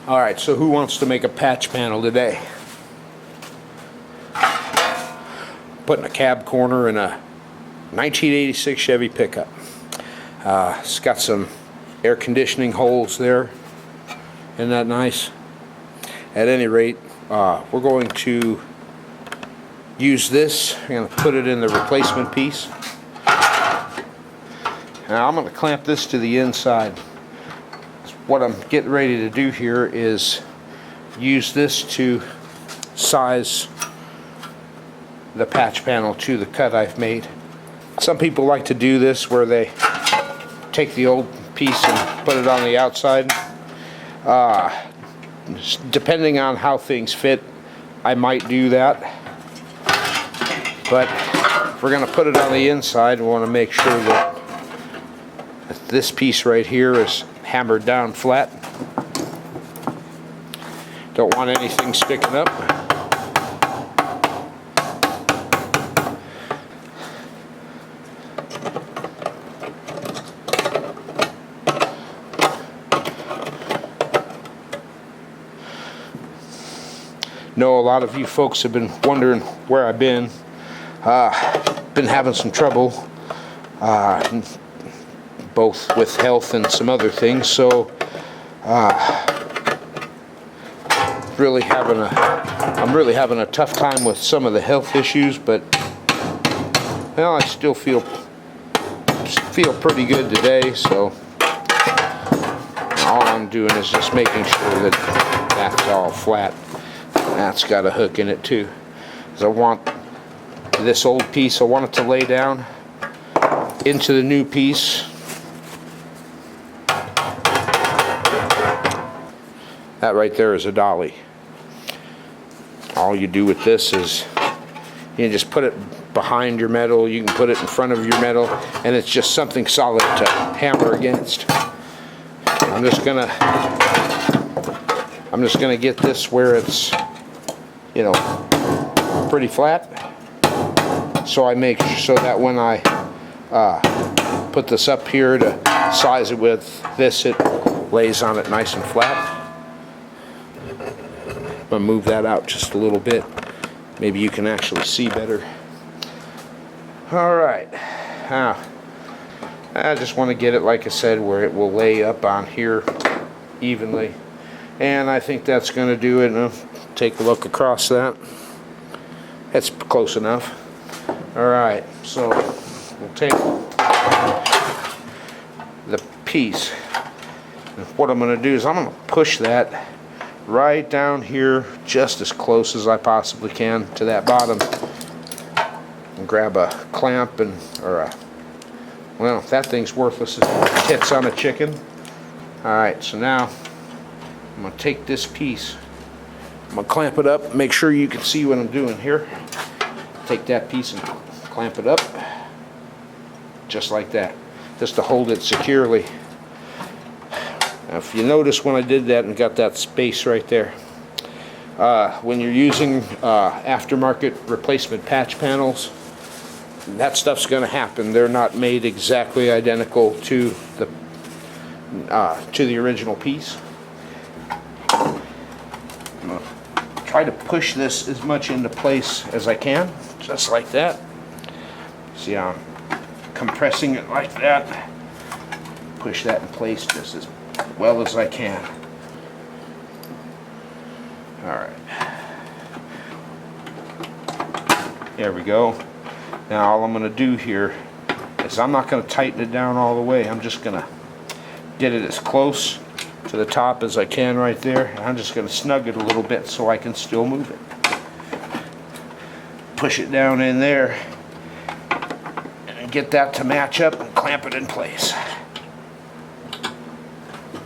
Alright, so who wants to make a patch panel today? Putting a cab corner in a 1986 Chevy pickup. It's got some air conditioning holes there. Isn't that nice? At any rate, we're going to use this. I'm going to put it in the replacement piece. Now I'm going to clamp this to the inside. What I'm getting ready to do here is use this to size the patch panel to the cut I've made. Some people like to do this where they take the old piece and put it on the outside. Depending on how things fit, I might do that. But if we're going to put it on the inside, we want to make sure that this piece right here is hammered down flat. Don't want anything sticking up. Know a lot of you folks have been wondering where I've been. Been having some trouble, both with health and some other things. So, I'm really having a tough time with some of the health issues. But well, I still feel pretty good today. So all I'm doing is just making sure that that's all flat. That's got a hook in it too. Because I want this old piece, I want it to lay down into the new piece. That right there is a dolly. All you do with this is you just put it behind your metal, you can put it in front of your metal, and it's just something solid to hammer against. I'm just gonna get this where it's, you know, pretty flat, so I make so that when I put this up here to size it with this, it lays on it nice and flat. I'm gonna move that out just a little bit. Maybe you can actually see better. Alright, I just want to get it, like I said, where it will lay up on here evenly, and I think that's going to do it. I'll take a look across that. That's close enough. Alright, so we'll take the piece, and what I'm going to do is I'm going to push that right down here just as close as I possibly can to that bottom, and grab a clamp well, that thing's worthless as tits on a chicken. Alright, so now I'm going to take this piece, I'm going to clamp it up, make sure you can see what I'm doing here. Take that piece and clamp it up just like that, just to hold it securely. Now, if you notice when I did that and got that space right there, when you're using aftermarket replacement patch panels, that stuff's going to happen. They're not made exactly identical to the original piece. I'm going to try to push this as much into place as I can, just like that. See how I'm compressing it like that? Push that in place just as well as I can. Alright. There we go. Now all I'm going to do here is I'm not going to tighten it down all the way. I'm just going to get it as close to the top as I can right there. And I'm just going to snug it a little bit so I can still move it. Push it down in there and get that to match up and clamp it in place.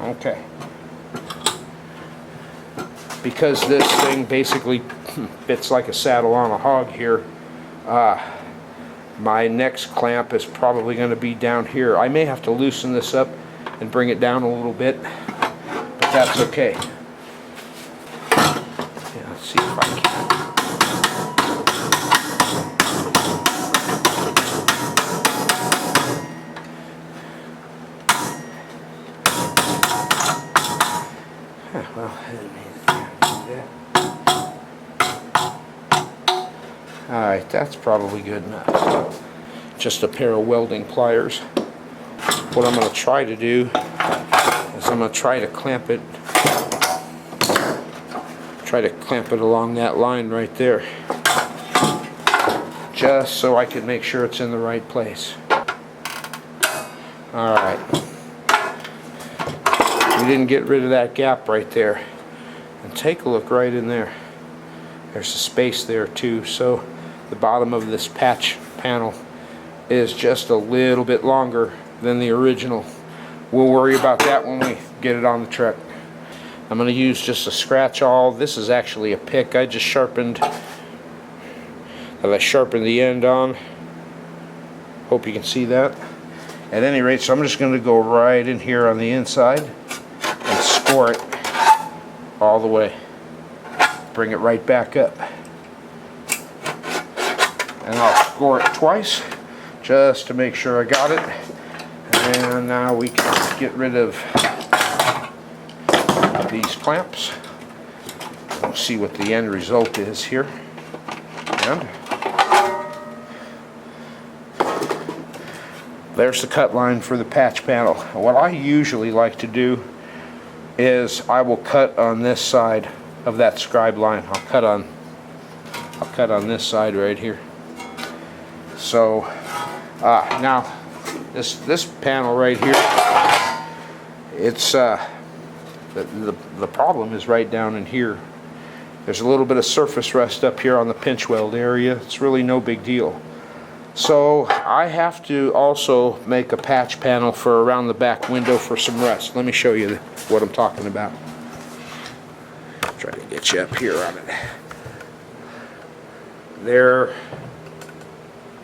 Okay. Because this thing basically fits like a saddle on a hog here, my next clamp is probably going to be down here. I may have to loosen this up and bring it down a little bit, but that's okay. Yeah, let's see if I can. Well, I didn't mean to do that. Alright, that's probably good enough. Just a pair of welding pliers. What I'm going to try to do is I'm going to try to clamp it along that line right there, just so I can make sure it's in the right place. Alright, we didn't get rid of that gap right there, and take a look right in there. There's a space there too, so the bottom of this patch panel is just a little bit longer than the original. We'll worry about that when we get it on the truck. I'm going to use just a scratch awl. This is actually a pick I just sharpened, that I sharpened the end on. Hope you can see that. At any rate, so I'm just going to go right in here on the inside and score it all the way. Bring it right back up. And I'll score it twice just to make sure I got it. And now we can get rid of these clamps. We'll see what the end result is here. And there's the cut line for the patch panel. What I usually like to do is I will cut on this side of that scribe line. I'll cut on this side right here. So now this panel right here, it's the problem is right down in here. There's a little bit of surface rust up here on the pinch weld area. It's really no big deal. So I have to also make a patch panel for around the back window for some rust. Let me show you what I'm talking about. Try to get you up here on it. There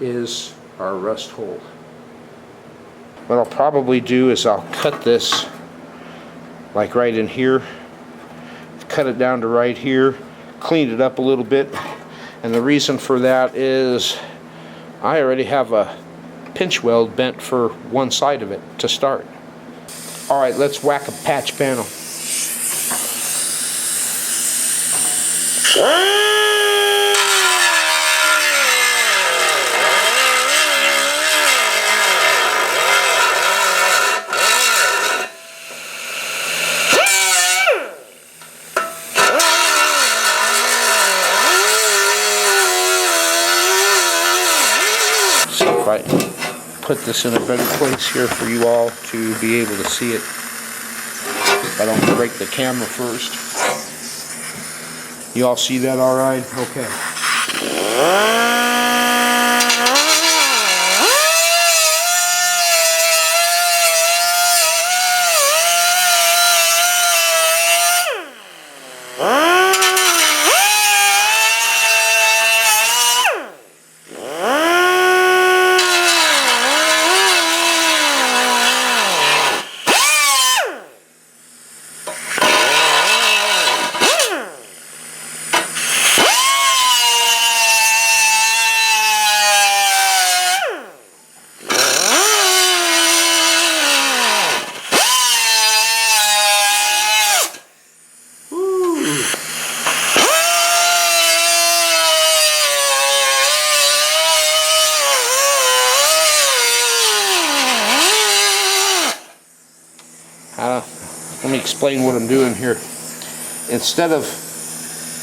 is our rust hole. What I'll probably do is I'll cut this like right in here, cut it down to right here, clean it up a little bit, and the reason for that is I already have a pinch weld bent for one side of it to start. Alright, let's whack a patch panel. See if I put this in a better place here for you all to be able to see it. If I don't break the camera first. You all see that all right? Okay. Let me explain what I'm doing here. Instead of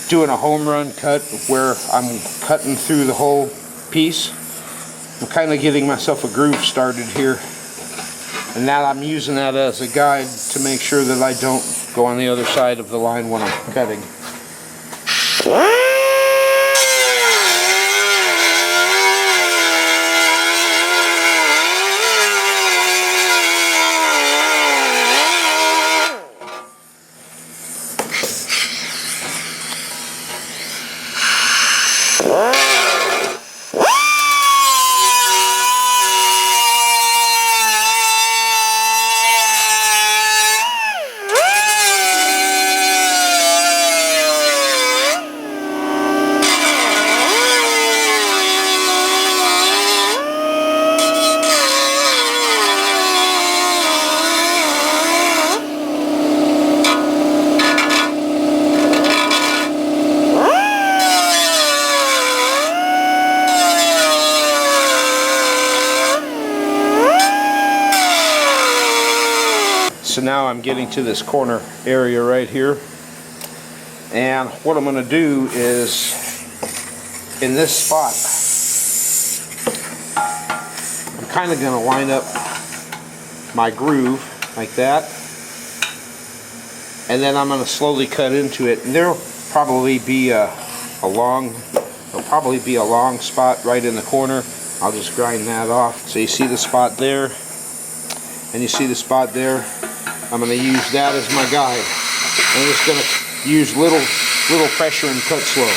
doing a home run cut where I'm cutting through the whole piece, I'm kind of getting myself a groove started here. And now I'm using that as a guide to make sure that I don't go on the other side of the line when I'm cutting. now I'm getting to this corner area right here. And what I'm going to do is, in this spot, I'm kind of going to line up my groove like that. And then I'm going to slowly cut into it. And there'll probably be a long spot right in the corner. I'll just grind that off. So you see the spot there, and you see the spot there. I'm going to use that as my guide. I'm just going to use little pressure and cut slow.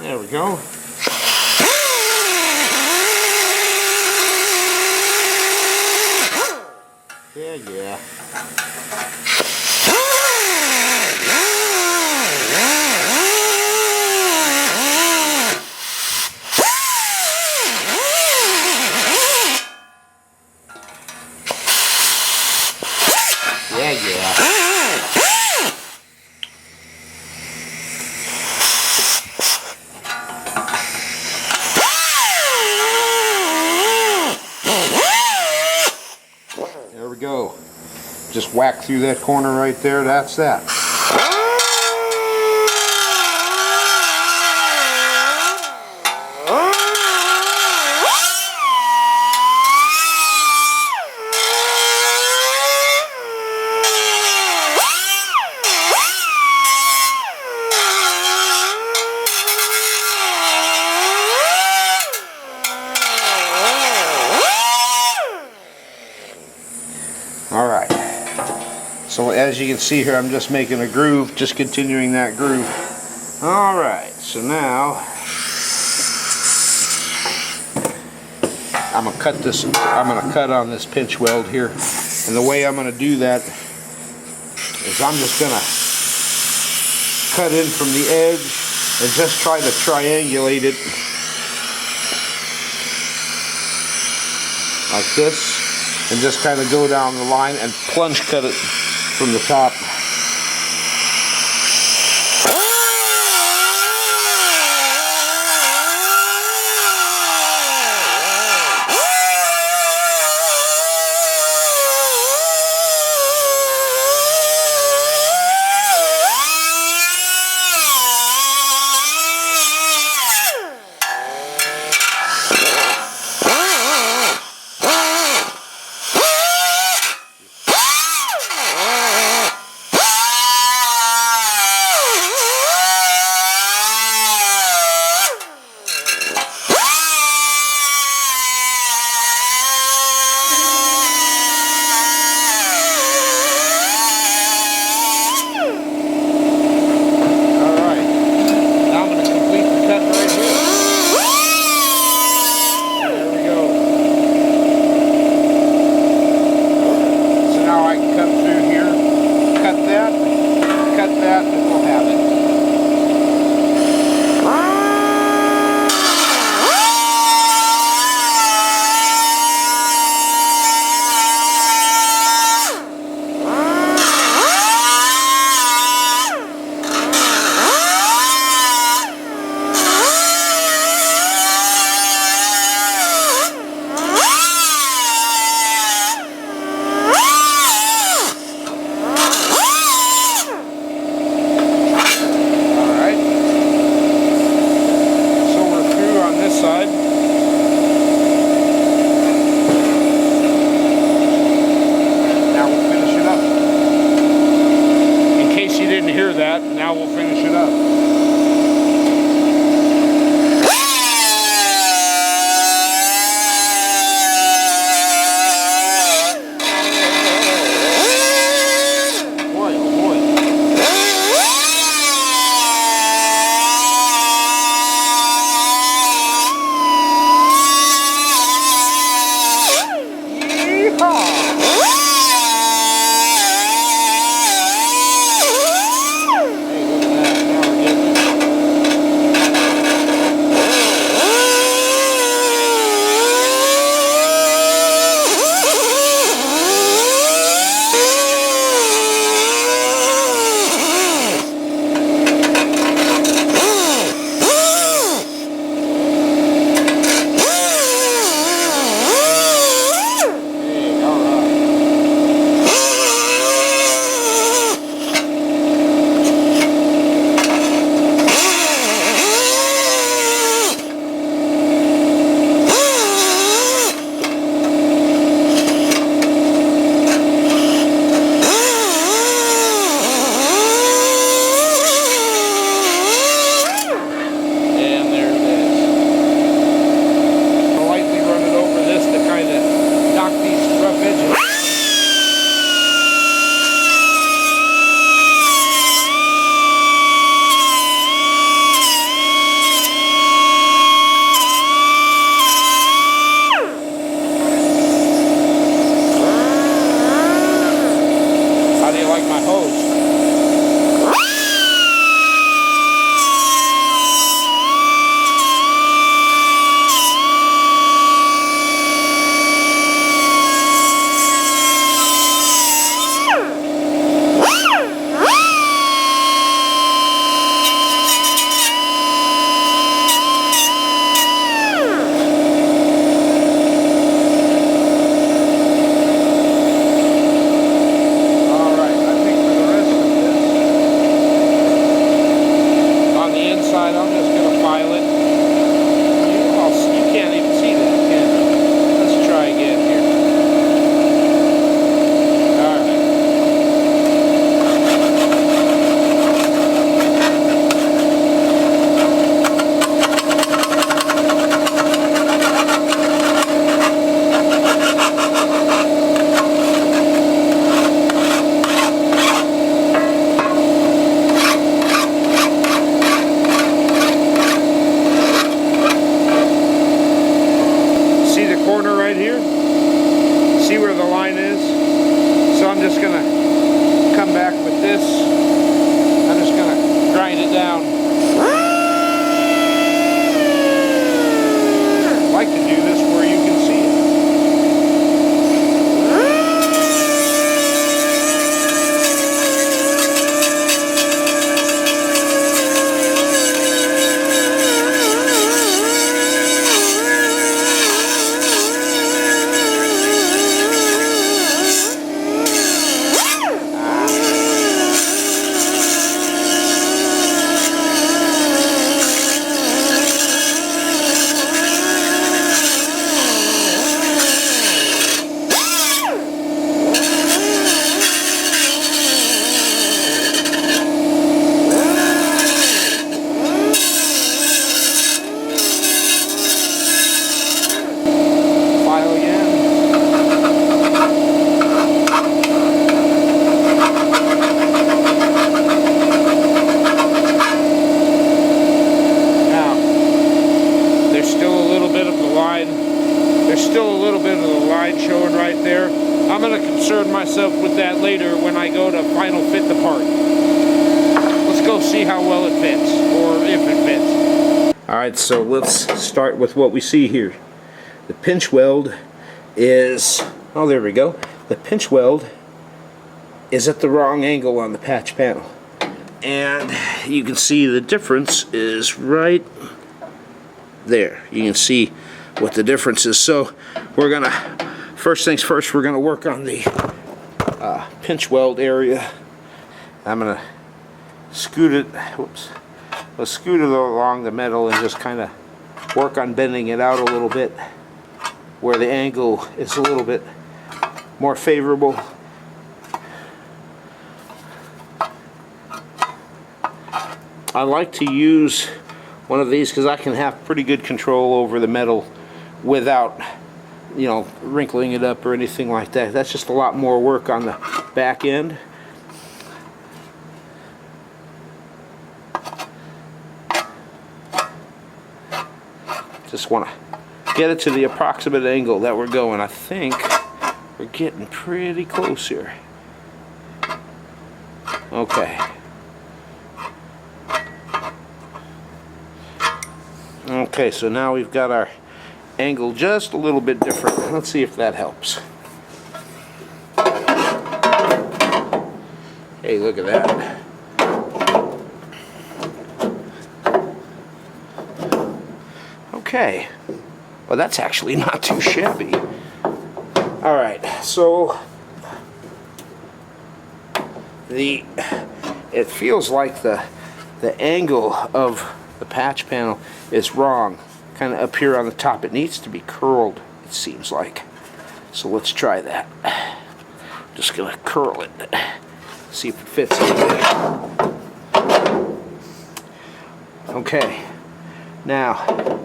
There we go. Yeah. There we go. Just whack through that corner right there. That's that. Alright, so as you can see here, I'm just making a groove, just continuing that groove. Alright, so now I'm going to cut on this pinch weld here. And the way I'm going to do that is I'm just going to cut in from the edge and just try to triangulate it like this. And just kind of go down the line and plunge cut it from the top. corner right here. See where the line is? So I'm just gonna come back with this. I'm just gonna grind it down. I like to do this where you can see it. Showing right there. I'm going to concern myself with that later when I go to final fit the part. Let's go see how well it fits, or if it fits. Alright, so let's start with what we see here. The pinch weld is, oh there we go, the pinch weld is at the wrong angle on the patch panel. And you can see the difference is right there. You can see what the difference is. So we're going to, first things first, we're going to work on the pinch weld area. I'm going to scoot it, whoops, let's scoot it along the metal and just kind of work on bending it out a little bit where the angle is a little bit more favorable. I like to use one of these because I can have pretty good control over the metal without, you know, wrinkling it up or anything like that. That's just a lot more work on the back end. Just want to get it to the approximate angle that we're going. I think we're getting pretty close here. Okay. Okay, so now we've got our angle just a little bit different. Let's see if that helps. Hey, look at that. Okay, well that's actually not too shabby. Alright, so it feels like the angle of the patch panel is wrong, kind of up here on the top. It needs to be curled, it seems like. So let's try that. Just gonna curl it, see if it fits in there. Okay, now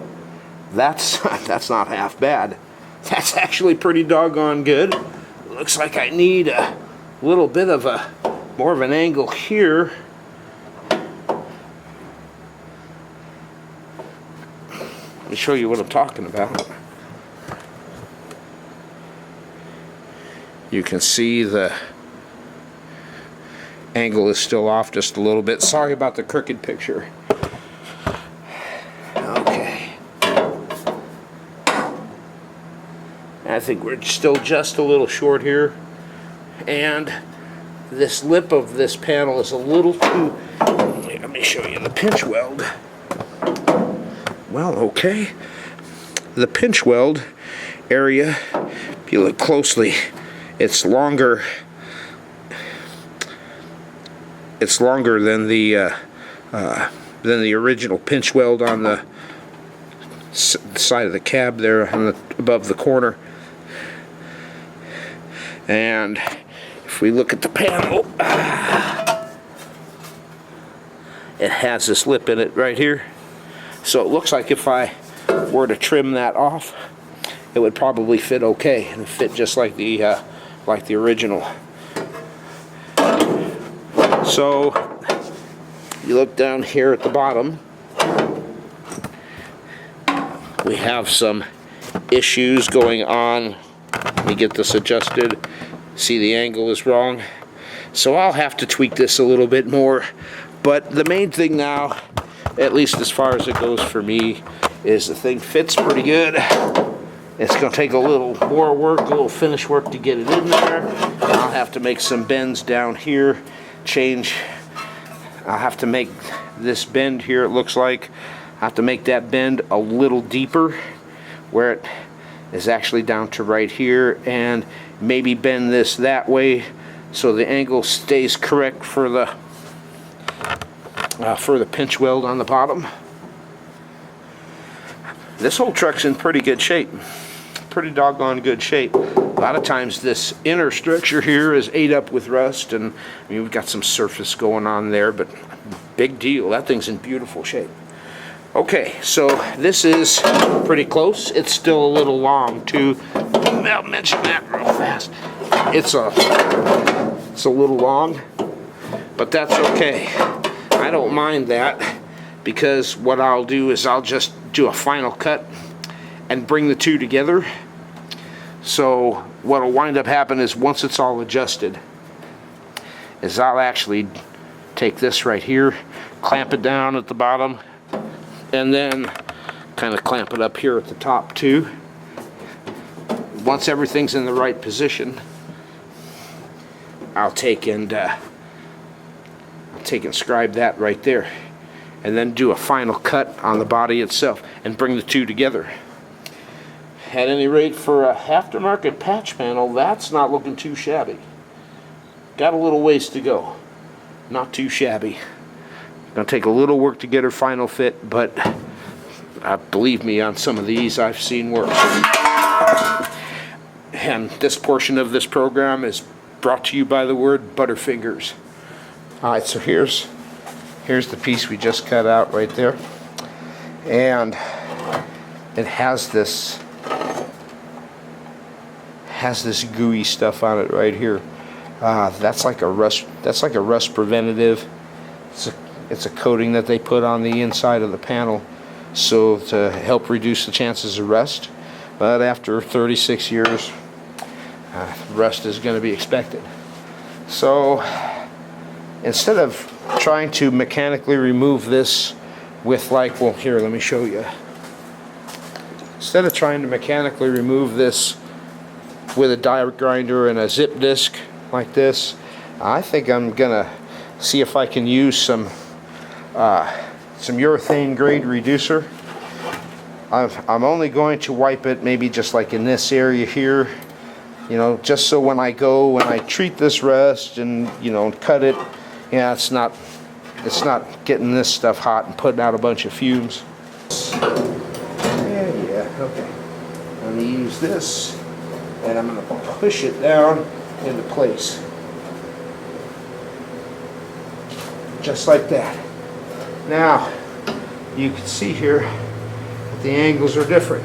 that's not half bad. That's actually pretty doggone good. Looks like I need a little bit of more of an angle here. Let me show you what I'm talking about. You can see the angle is still off just a little bit. Sorry about the crooked picture. Okay. I think we're still just a little short here. And this lip of this panel is a little too... Let me show you the pinch weld. Well, okay. The pinch weld area, if you look closely, it's longer. It's longer than the original pinch weld on the side of the cab there, on the, above the corner. And if we look at the panel, it has this lip in it right here. So it looks like if I were to trim that off, it would probably fit okay and fit just like the original. So you look down here at the bottom, we have some issues going on. Let me get this adjusted. See, the angle is wrong. So I'll have to tweak this a little bit more. But the main thing now, at least as far as it goes for me, is the thing fits pretty good. It's going to take a little more work, a little finish work to get it in there. I'll have to make some bends down here, I'll have to make this bend here, it looks like. I have to make that bend a little deeper, where it is actually down to right here, and maybe bend this that way so the angle stays correct for the pinch weld on the bottom. This whole truck's in pretty good shape, pretty doggone good shape. A lot of times this inner structure here is ate up with rust, and I mean, we've got some surface going on there, but big deal, that thing's in beautiful shape. Okay, so this is pretty close. It's still a little long too. I'll mention that real fast. It's a little long, but that's okay. I don't mind that, because what I'll do is I'll just do a final cut and bring the two together. So what'll wind up happening is, once it's all adjusted, is I'll actually take this right here, clamp it down at the bottom, and then kind of clamp it up here at the top too. Once everything's in the right position, I'll take and scribe that right there, and then do a final cut on the body itself and bring the two together. At any rate, for a aftermarket patch panel, that's not looking too shabby. Got a little ways to go. Not too shabby. Gonna take a little work to get her final fit, but believe me, on some of these I've seen worse. And this portion of this program is brought to you by the word Butterfingers. Alright, so here's the piece we just cut out right there. And it has this gooey stuff on it right here. That's like a rust preventative. It's a coating that they put on the inside of the panel, so to help reduce the chances of rust. But after 36 years, rust is going to be expected. So instead of trying to mechanically remove this with, like, well, here, let me show you. Instead of trying to mechanically remove this with a die grinder and a zip disc like this, I think I'm gonna see if I can use some urethane grade reducer. I'm only going to wipe it maybe just like in this area here, you know, just so when I treat this rust and, you know, cut it, yeah, it's not getting this stuff hot and putting out a bunch of fumes. Yeah, okay. I'm gonna use this, and I'm going to push it down into place. Just like that. Now, you can see here that the angles are different.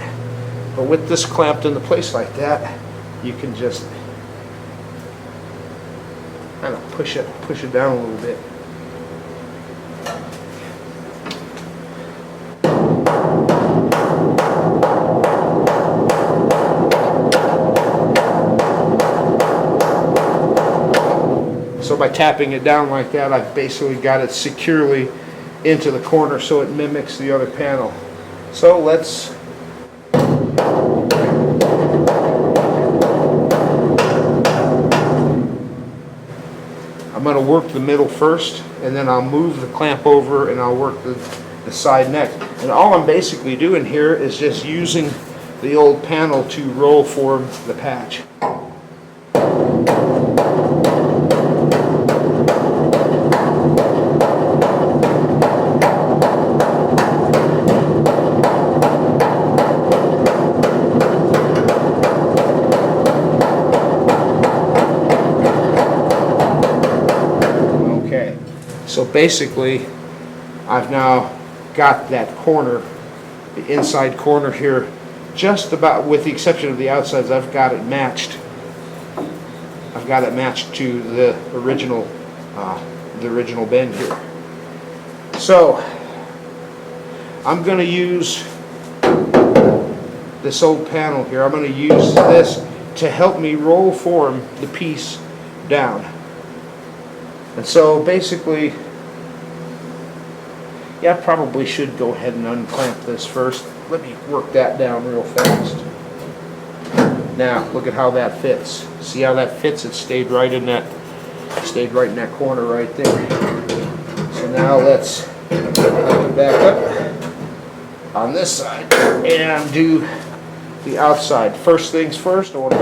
But with this clamped into place like that, you can just kind of push it down a little bit. So by tapping it down like that, I've basically got it securely into the corner so it mimics the other panel. So let's I'm going to work the middle first, and then I'll move the clamp over and I'll work the side next. And all I'm basically doing here is just using the old panel to roll form the patch. So basically, I've now got that corner, the inside corner here, just about, with the exception of the outsides, I've got it matched. I've got it matched to the original bend here. So I'm going to use this old panel here. I'm going to use this to help me roll form the piece down. And so basically, yeah, I probably should go ahead and unclamp this first. Let me work that down real fast. Now, look at how that fits. See how that fits? It stayed right in that corner right there. So now let's put it back up on this side and do the outside. First things first, I want to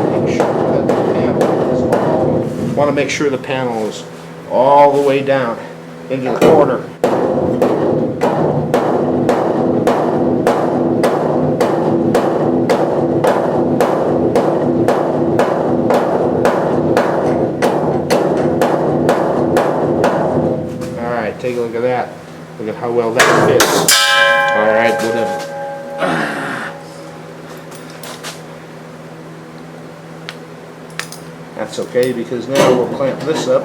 make sure the panel is all the way down into the corner. Alright, take a look at that. Look at how well that fits. Alright, whatever. That's okay, because now we'll clamp this up.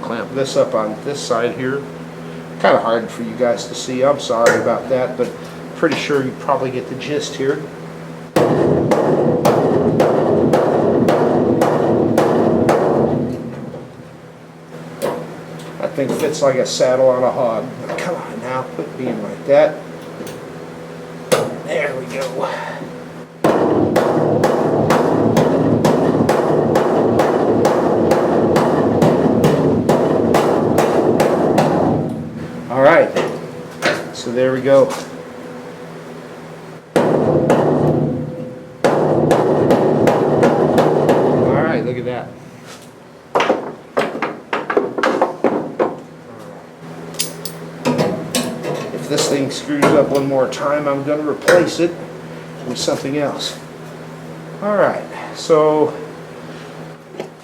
Clamp this up on this side here. Kind of hard for you guys to see. I'm sorry about that, but pretty sure you probably get the gist here. That thing fits like a saddle on a hog. Come on now, quit being like that. There we go. Alright, so there we go. Alright, look at that. If this thing screws up one more time, I'm going to replace it with something else. Alright, so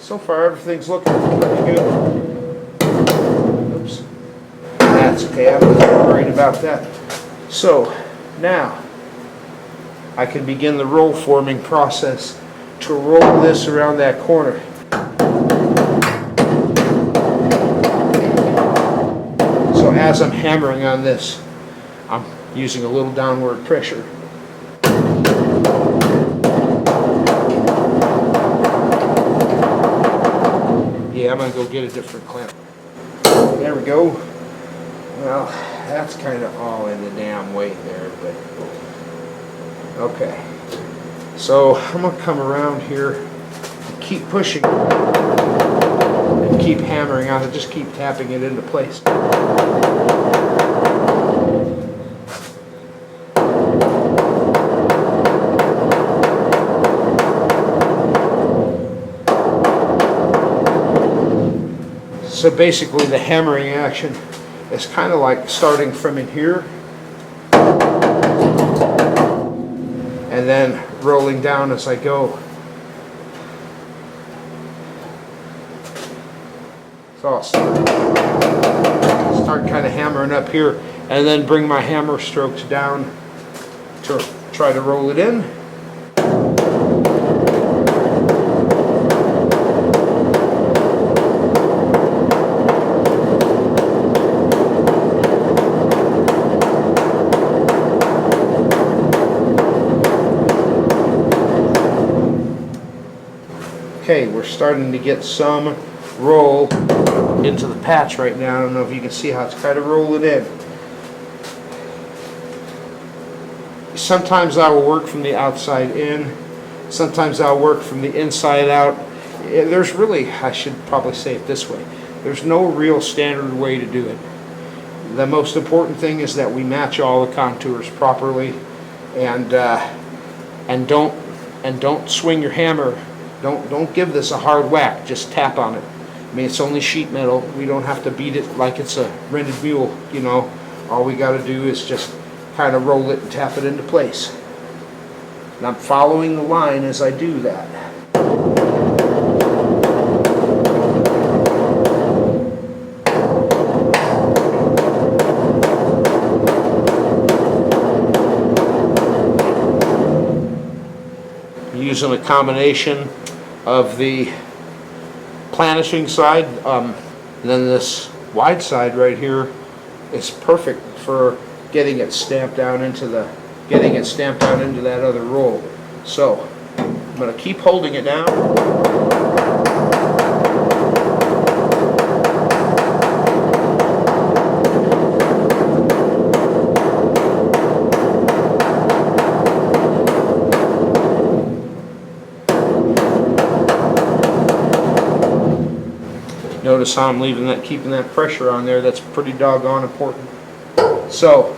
far everything's looking pretty good. Oops. That's okay, I'm not worried about that. So now I can begin the roll forming process to roll this around that corner. So as I'm hammering on this, I'm using a little downward pressure. Yeah, I'm going to go get a different clamp. There we go. Well, that's kind of all in the damn way there, but okay. So I'm going to come around here and keep pushing and keep hammering on it, just keep tapping it into place. So basically the hammering action is kind of like starting from in here and then rolling down as I go. So I'll start kind of hammering up here and then bring my hammer strokes down to try to roll it in. Okay, we're starting to get some roll into the patch right now. I don't know if you can see how it's kind of rolling in. Sometimes I will work from the outside in. Sometimes I'll work from the inside out. There's really, I should probably say it this way, there's no real standard way to do it. The most important thing is that we match all the contours properly, and don't swing your hammer. Don't give this a hard whack, just tap on it. I mean, it's only sheet metal. We don't have to beat it like it's a rented mule, you know. All we got to do is just kind of roll it and tap it into place. And I'm following the line as I do that. Using a combination of the planishing side, and then this wide side right here is perfect for getting it stamped down into the getting it stamped down into that other roll. So I'm going to keep holding it down. Notice how I'm keeping that pressure on there. That's pretty doggone important. So,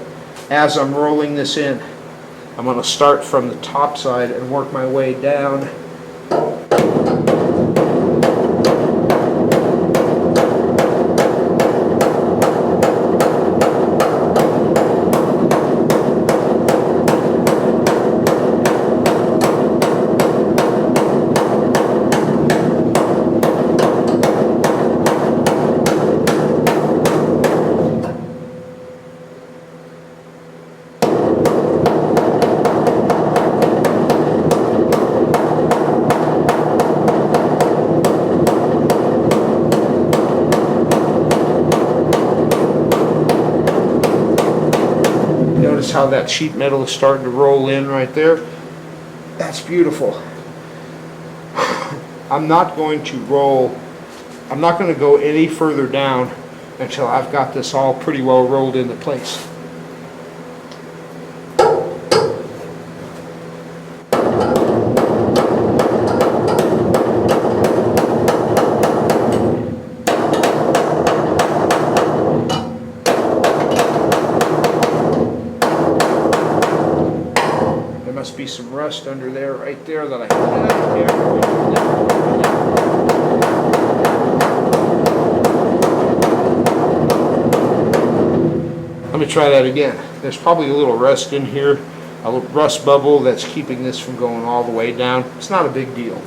as I'm rolling this in, I'm going to start from the top side and work my way down. Notice how that sheet metal is starting to roll in right there. That's beautiful. I'm not going to go any further down until I've got this all pretty well rolled into place. Be some rust under there, right there, that I Let me try that again. There's probably a little rust in here, a little rust bubble that's keeping this from going all the way down. It's not a big deal.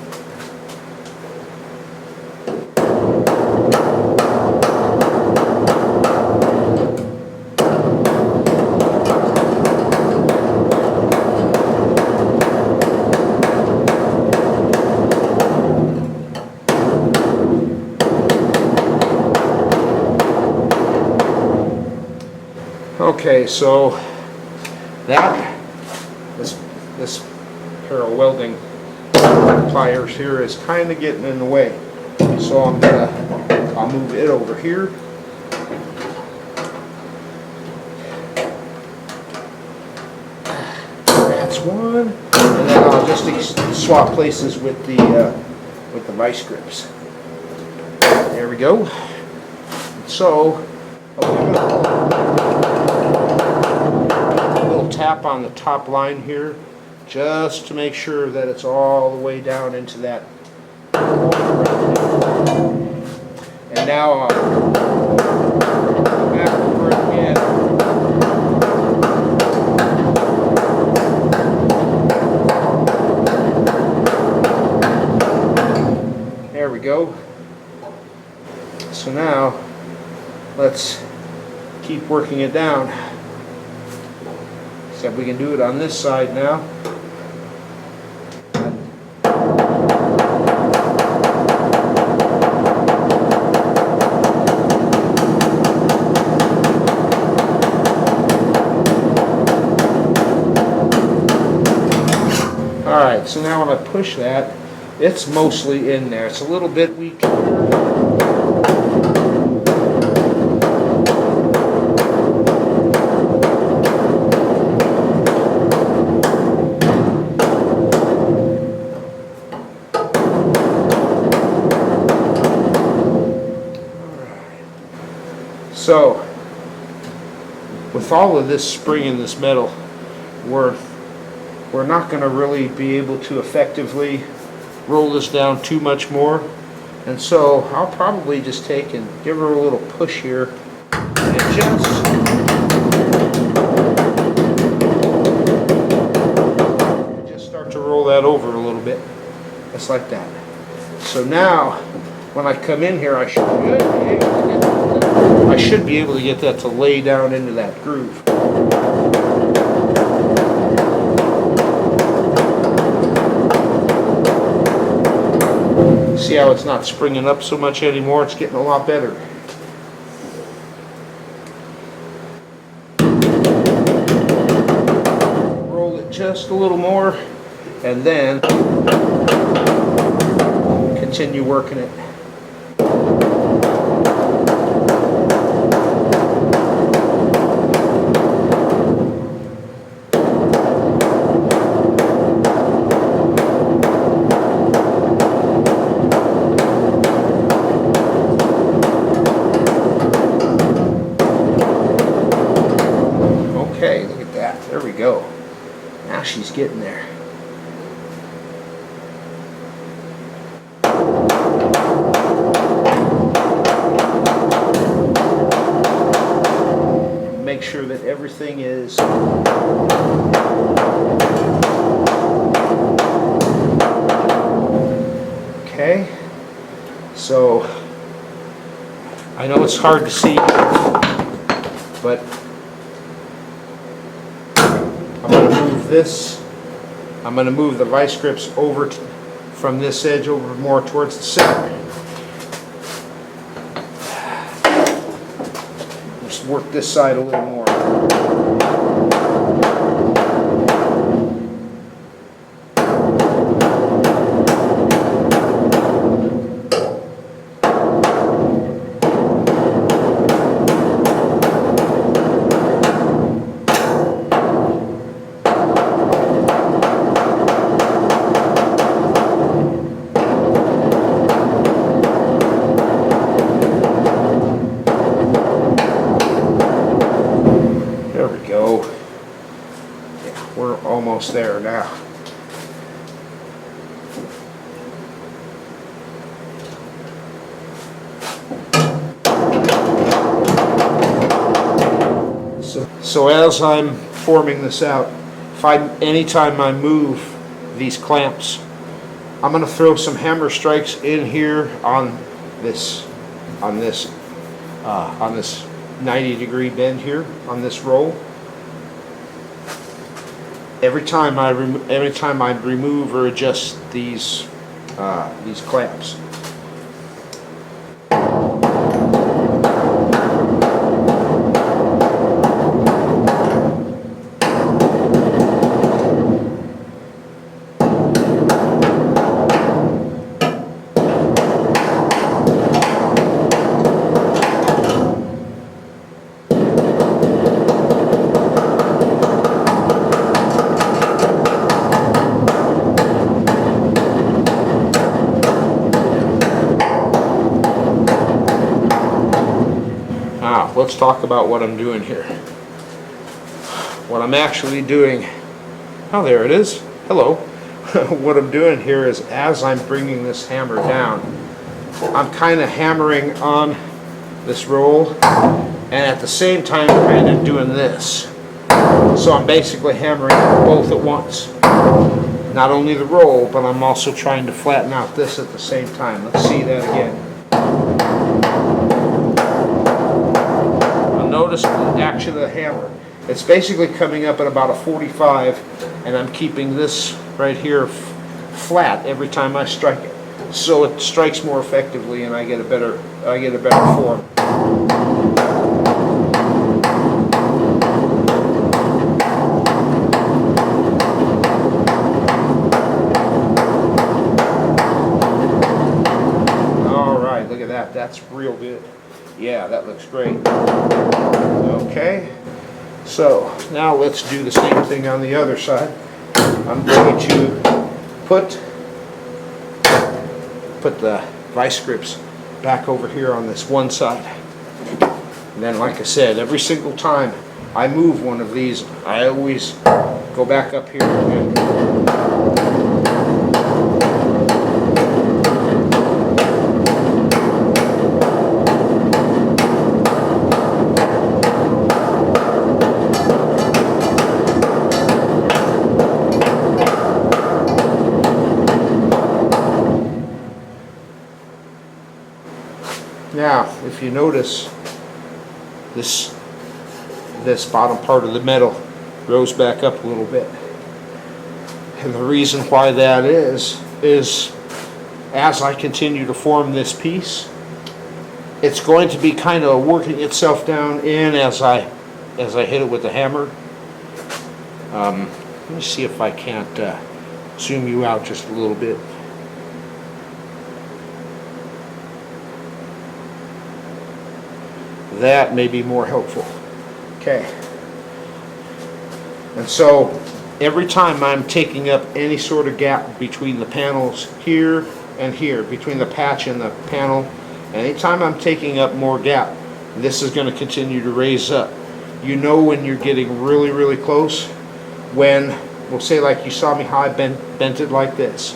Okay, so this pair of welding pliers here is kind of getting in the way. So I'll move it over here. That's one, and then I'll just swap places with the vice grips. There we go. So tap on the top line here just to make sure that it's all the way down into that. And now I'll go back over it again. There we go. So now let's keep working it down. Except we can do it on this side now. Alright, so now when I push that, it's mostly in there. It's a little bit weak. So, with all of this spring in this metal, we're not going to really be able to effectively roll this down too much more. And so, I'll probably just take and give her a little push here and just start to roll that over a little bit. Just like that. So now, when I come in here, I should be able to get that to lay down into that groove. See how it's not springing up so much anymore? It's getting a lot better. just a little more, and then continue working it. Okay, look at that. There we go. Now she's getting there. Make sure that everything is okay. So I know it's hard to see, but I'm going to move this. I'm going to move the vice grips over from this edge over more towards the center. Just work this side a little more. There we go. Yeah, we're almost there now. So as I'm forming this out, anytime I move these clamps, I'm going to throw some hammer strikes in here on this 90-degree bend here on this roll. Every time I remove or adjust these clamps. Now, let's talk about what I'm doing here. What I'm actually doing, oh, there it is. Hello. What I'm doing here is, as I'm bringing this hammer down, I'm kind of hammering on this roll, and at the same time kind of doing this. So I'm basically hammering both at once. Not only the roll, but I'm also trying to flatten out this at the same time. Let's see that again. Notice the action of the hammer. It's basically coming up at about a 45, and I'm keeping this right here flat every time I strike it, so it strikes more effectively, and I get a better form. All right, look at that. That's real good. Yeah, that looks great. Okay, so now let's do the same thing on the other side. I'm going to put the vice grips back over here on this one side. And then, like I said, every single time I move one of these, I always go back up here and now, if you notice, this bottom part of the metal rose back up a little bit. And the reason why that is as I continue to form this piece, it's going to be kind of working itself down in as I hit it with the hammer. Let me see if I can't zoom you out just a little bit. That may be more helpful. Okay. And so every time I'm taking up any sort of gap between the panels here and here, between the patch and the panel, anytime I'm taking up more gap, this is going to continue to raise up. You know when you're getting really, really close, when, we'll say like you saw me how I bent it like this.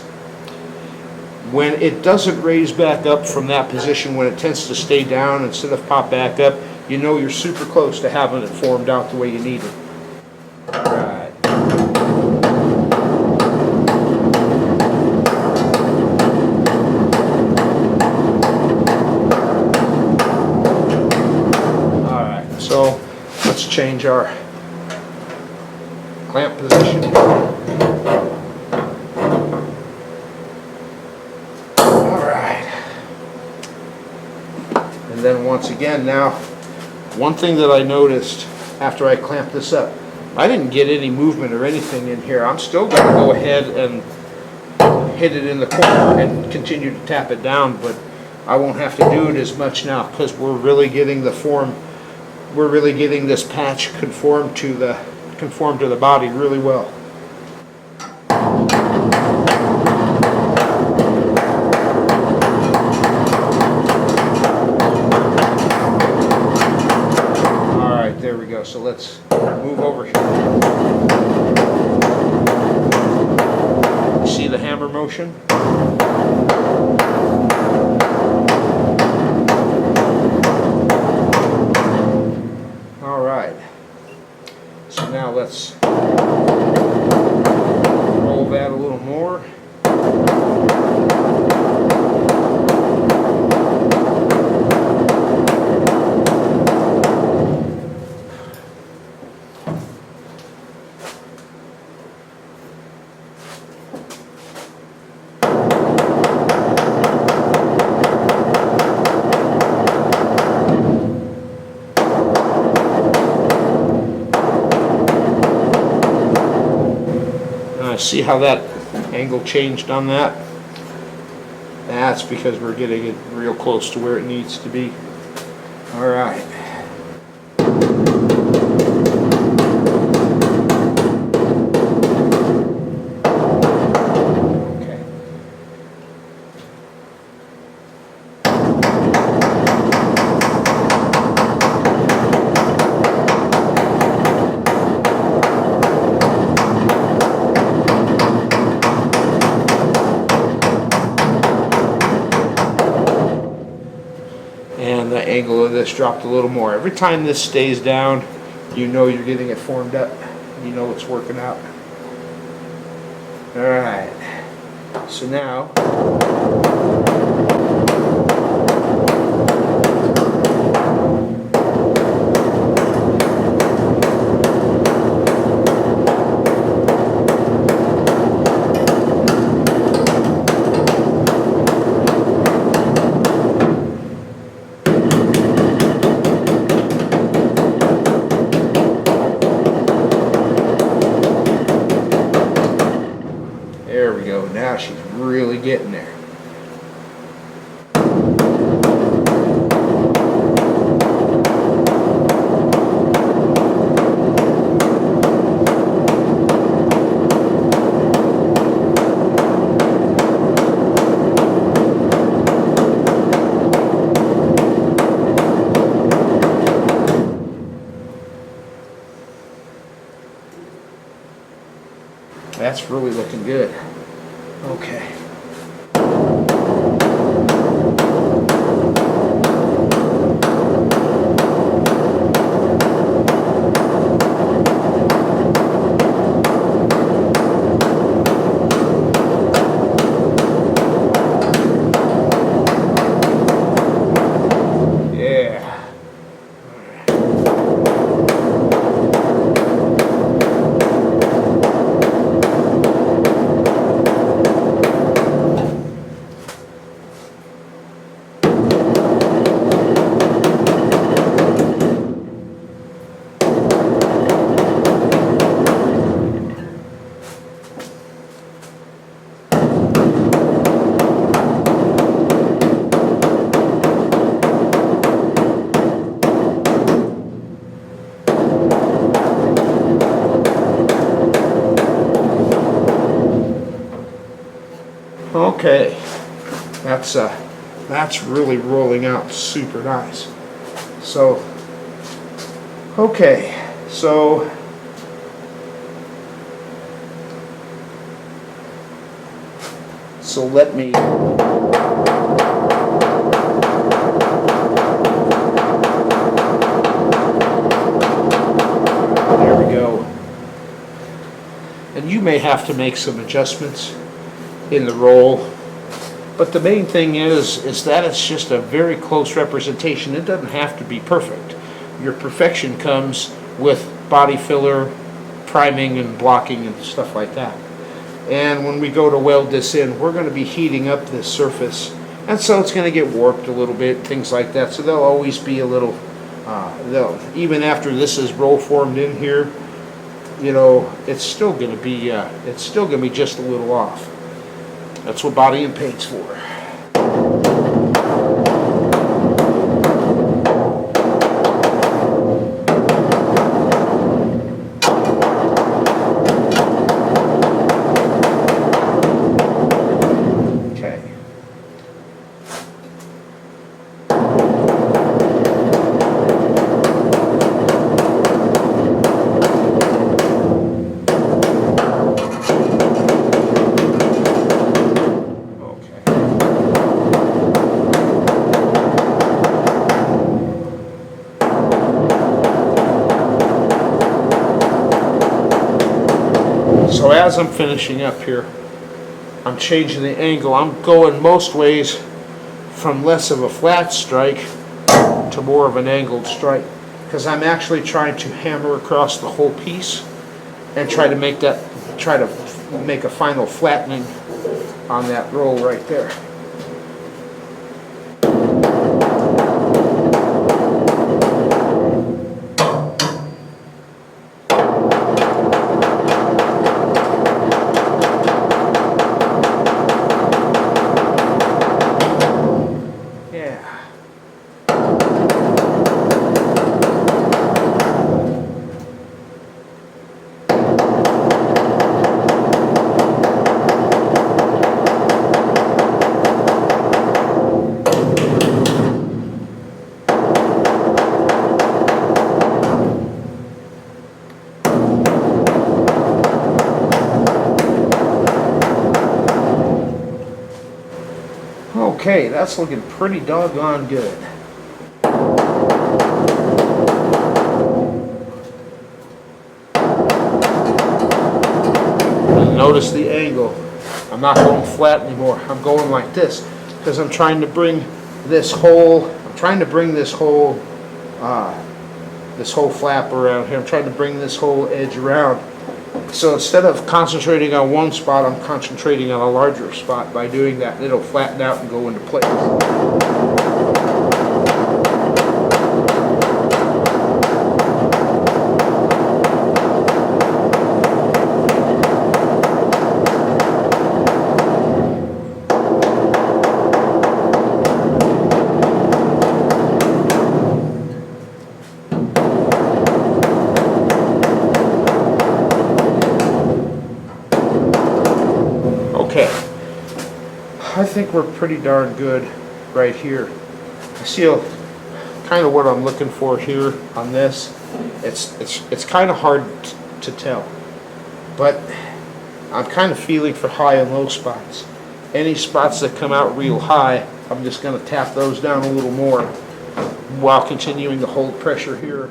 When it doesn't raise back up from that position, when it tends to stay down instead of pop back up, you know you're super close to having it formed out the way you need it. Alright. Alright, so let's change our clamp position. And then once again, now, one thing that I noticed after I clamped this up, I didn't get any movement or anything in here. I'm still going to go ahead and hit it in the corner and continue to tap it down, but I won't have to do it as much now because we're really getting the form, we're really getting this patch conform to the body really well. There we go. So let's move over here. You see the hammer motion? All right. So now let's roll that a little more. See how that angle changed on that? That's because we're getting it real close to where it needs to be. All right. And the angle of this dropped a little more. Every time this stays down, you know you're getting it formed up. You know it's working out. Alright, so now there we go. Now she's really getting there. That's really looking good. Okay. Okay, that's really rolling out super nice. So, okay, so let me. There we go. And you may have to make some adjustments in the roll, but the main thing is that it's just a very close representation. It doesn't have to be perfect. Your perfection comes with body filler, priming and blocking and stuff like that. And when we go to weld this in, we're going to be heating up this surface, and so it's going to get warped a little bit, things like that. So there'll always be a little, even after this is roll formed in here, you know, it's still going to be just a little off. That's what body and paint's for. So as I'm finishing up here, I'm changing the angle. I'm going most ways from less of a flat strike to more of an angled strike, because I'm actually trying to hammer across the whole piece and try to make a final flattening on that roll right there. Okay, that's looking pretty doggone good. Notice the angle. I'm not going flat anymore. I'm going like this because I'm trying to bring this whole flap around here. I'm trying to bring this whole edge around. So instead of concentrating on one spot, I'm concentrating on a larger spot. By doing that, it'll flatten out and go into place. Okay, I think we're pretty darn good right here. I see kind of what I'm looking for here on this. It's kind of hard to tell, but I'm kind of feeling for high and low spots. Any spots that come out real high, I'm just going to tap those down a little more while continuing to hold pressure here.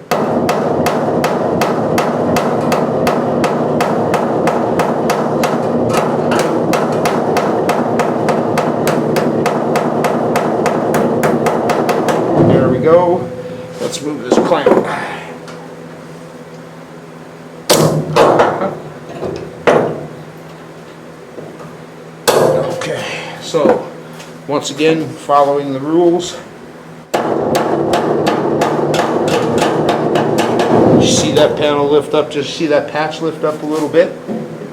Go. Let's move this clamp. Okay, so once again, following the rules. You see that panel lift up, just see that patch lift up a little bit?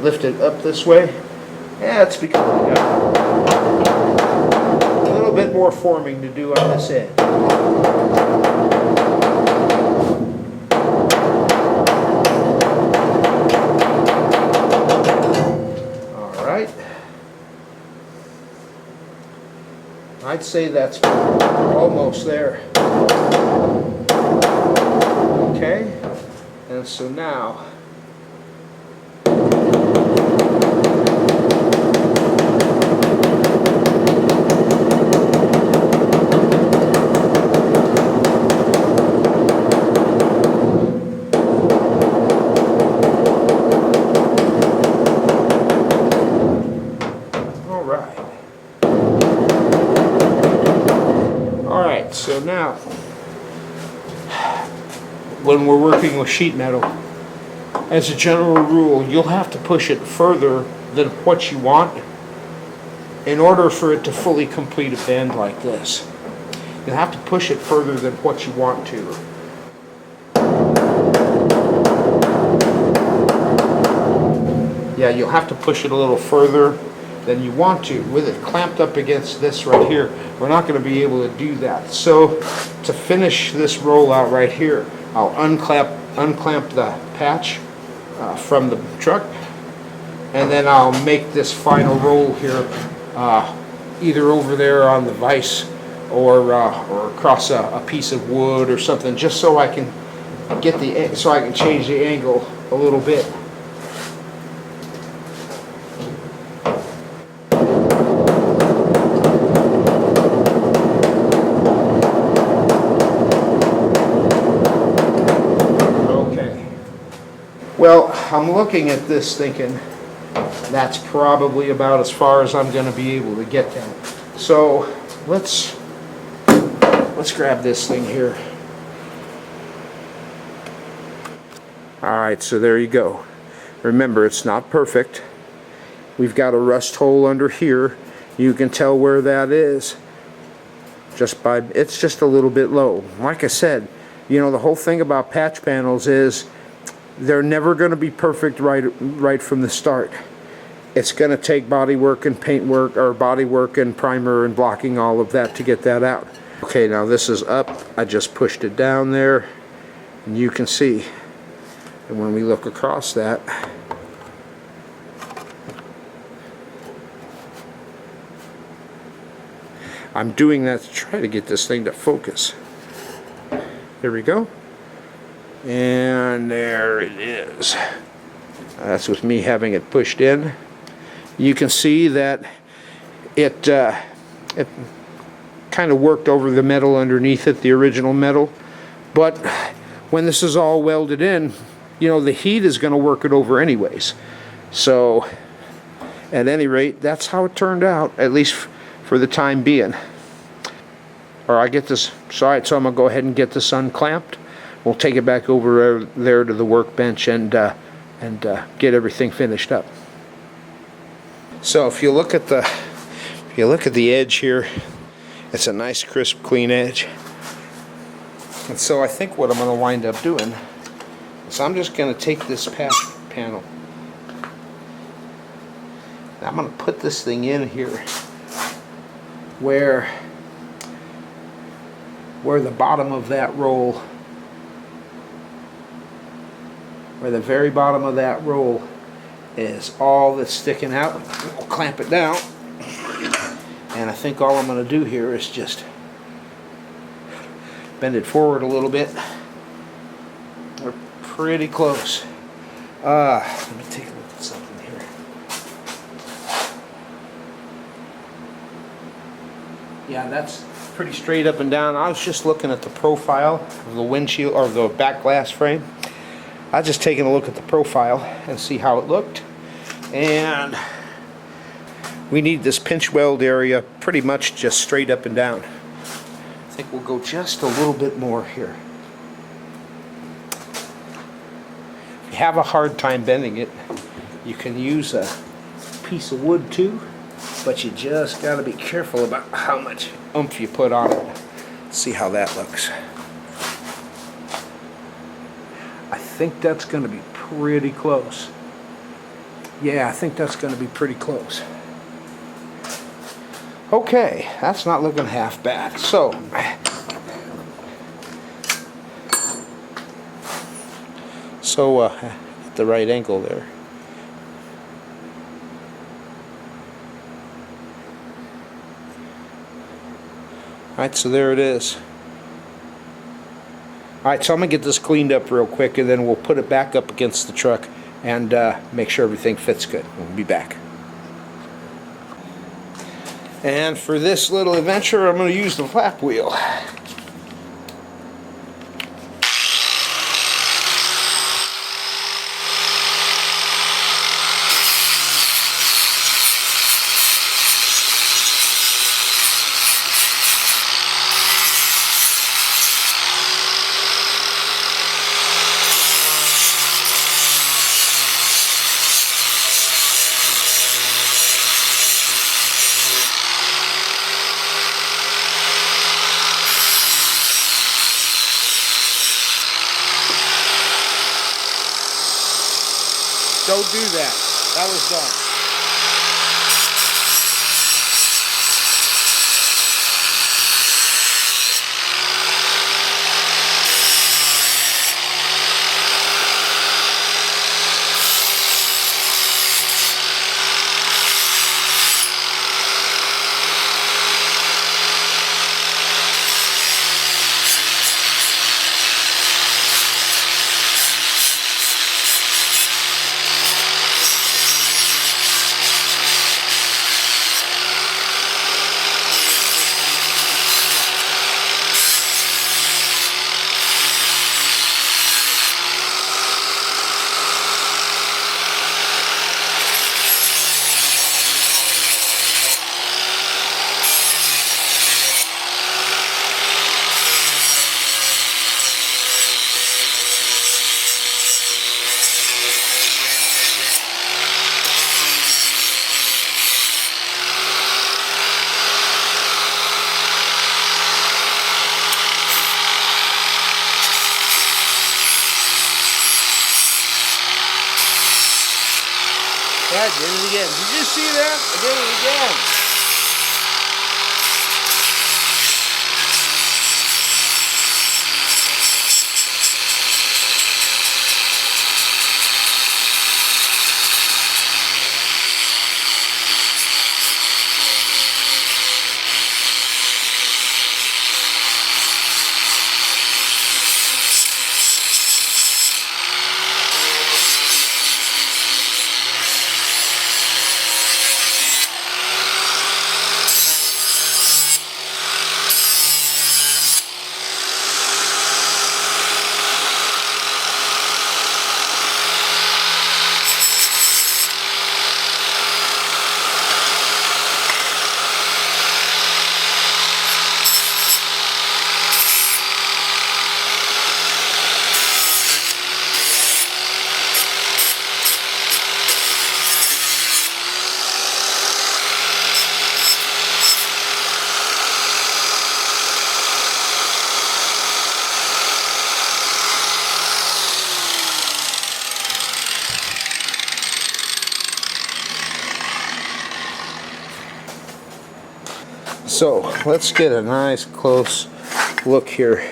Lift it up this way. Yeah, it's becoming a little bit more forming to do on this end. I'd say that's almost there. Okay, and so now so now, when we're working with sheet metal, as a general rule, you'll have to push it further than what you want in order for it to fully complete a bend like this. You'll have to push it further than what you want to. Yeah, you'll have to push it a little further than you want to. With it clamped up against this right here, we're not going to be able to do that. So to finish this roll out right here, I'll unclamp the patch from the truck, and then I'll make this final roll here either over there on the vise or across a piece of wood or something, just so I can change the angle a little bit. Well, I'm looking at this thinking that's probably about as far as I'm going to be able to get them. So let's grab this thing here. Alright, so there you go. Remember, it's not perfect. We've got a rust hole under here. You can tell where that is. It's just a little bit low. Like I said, you know, the whole thing about patch panels is they're never going to be perfect right from the start. It's going to take body work and paint work, or body work and primer and blocking, all of that to get that out. Okay, now this is up. I just pushed it down there, and you can see. And when we look across that, I'm doing that to try to get this thing to focus. There we go. And there it is. That's with me having it pushed in. You can see that it kind of worked over the metal underneath it, the original metal. But when this is all welded in, you know, the heat is going to work it over anyways. So at any rate, that's how it turned out, at least for the time being. Or I get this, sorry, so I'm going to go ahead and get this unclamped. We'll take it back over there to the workbench and get everything finished up. So if you look at the edge here, it's a nice crisp clean edge. And so I think what I'm going to wind up doing is I'm just going to take this patch panel. I'm going to put this thing in here where the bottom of that roll, where the very bottom of that roll is all that's sticking out. We'll clamp it down, and I think all I'm going to do here is just bend it forward a little bit. We're pretty close. Let me take a look at something here. Yeah, that's pretty straight up and down. I was just looking at the profile of the windshield, or the back glass frame. I was just taking a look at the profile and see how it looked. And we need this pinch weld area pretty much just straight up and down. I think we'll go just a little bit more here. If you have a hard time bending it, you can use a piece of wood too, but you just got to be careful about how much oomph you put on it. Let's see how that looks. I think that's going to be pretty close. Yeah, I think that's going to be pretty close. Okay, that's not looking half bad. So, at the right angle there. Alright, so there it is. Alright, so I'm going to get this cleaned up real quick, and then we'll put it back up against the truck and make sure everything fits good. We'll be back. And for this little adventure, I'm going to use the flap wheel. Don't do that. That was dumb. Yeah, I did it again. Did you see that? I did it again. So let's get a nice close look here.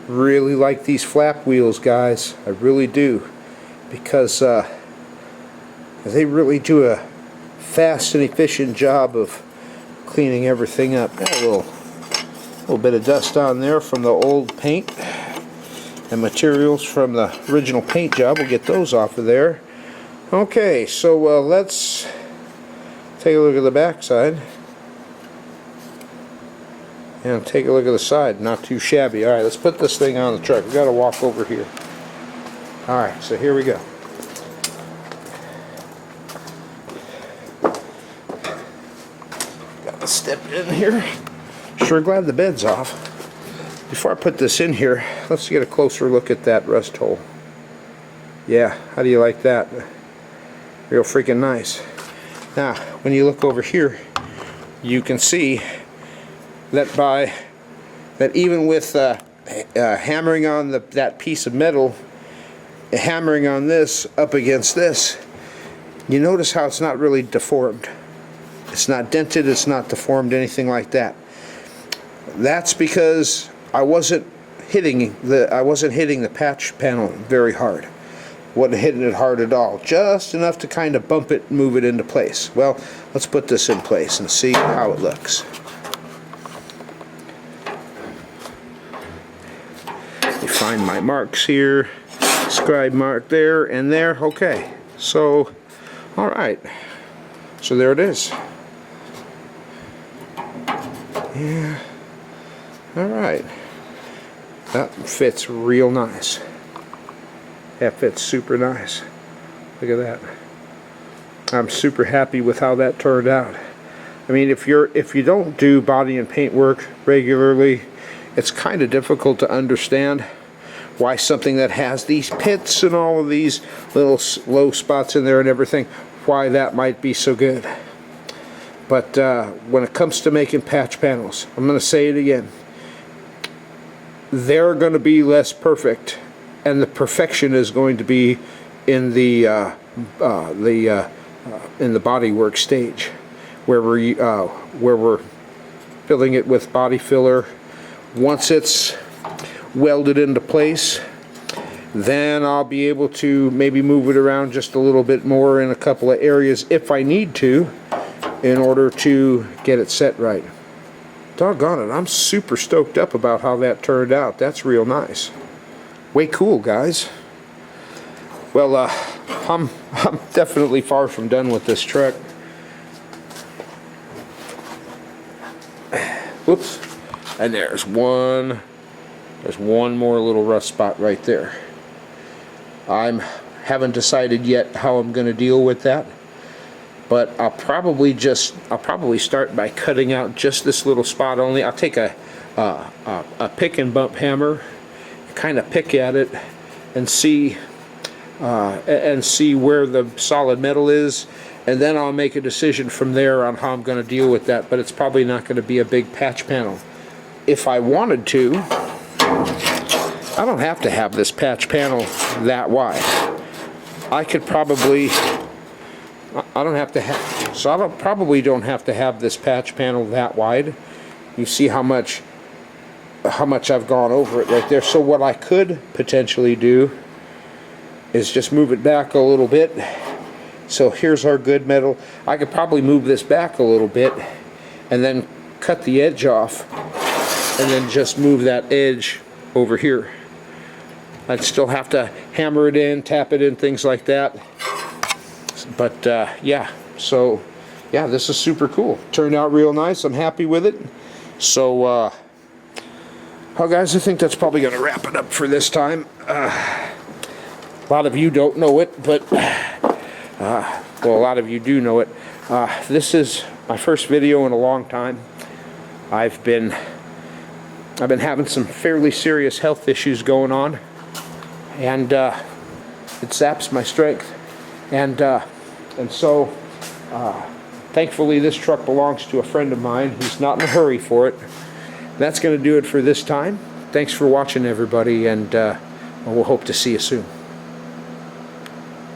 Really like these flap wheels, guys. I really do, because they really do a fast and efficient job of cleaning everything up. Got a little bit of dust on there from the old paint and materials from the original paint job. We'll get those off of there. Okay, so let's take a look at the back side. And take a look at the side. Not too shabby. Alright, let's put this thing on the truck. We've got to walk over here. Alright, so here we go. Got to step in here. Sure glad the bed's off. Before I put this in here, let's get a closer look at that rust hole. Yeah, how do you like that? Real freaking nice. Now, when you look over here, you can see that even with hammering on that piece of metal, hammering on this up against this, you notice how it's not really deformed. It's not dented, it's not deformed, anything like that. That's because I wasn't hitting the patch panel very hard. Wasn't hitting it hard at all. Just enough to kind of bump it and move it into place. Well, let's put this in place and see how it looks. my marks here, scribe mark there and there. Okay, so alright, so there it is. Yeah, alright, that fits real nice. That fits super nice. Look at that. I'm super happy with how that turned out. I mean, if you don't do body and paint work regularly, it's kind of difficult to understand why something that has these pits and all of these little low spots in there and everything, why that might be so good. But when it comes to making patch panels, I'm going to say it again, they're going to be less perfect, and the perfection is going to be in the bodywork stage, where we're filling it with body filler. Once it's welded into place, then I'll be able to maybe move it around just a little bit more in a couple of areas if I need to, in order to get it set right. Doggone it, I'm super stoked up about how that turned out. That's real nice. Way cool, guys. Well, I'm definitely far from done with this truck. Whoops. And there's one more little rust spot right there. I haven't decided yet how I'm going to deal with that, but I'll probably start by cutting out just this little spot only. I'll take a pick and bump hammer, kind of pick at it, and see where the solid metal is, and then I'll make a decision from there on how I'm going to deal with that. But it's probably not going to be a big patch panel. If I wanted to, I don't have to have this patch panel that wide. I could probably, probably don't have to have this patch panel that wide. You see how much I've gone over it right there. So what I could potentially do is just move it back a little bit. So here's our good metal. I could probably move this back a little bit and then cut the edge off, and then just move that edge over here. I'd still have to hammer it in, tap it in, things like that. But yeah, so yeah, this is super cool. Turned out real nice. I'm happy with it. So well, guys, I think that's probably going to wrap it up for this time. A lot of you don't know it, but well, a lot of you do know it. This is my first video in a long time. I've been having some fairly serious health issues going on, and it saps my strength. And so thankfully this truck belongs to a friend of mine. He's not in a hurry for it. That's going to do it for this time. Thanks for watching, everybody, and we'll hope to see you soon.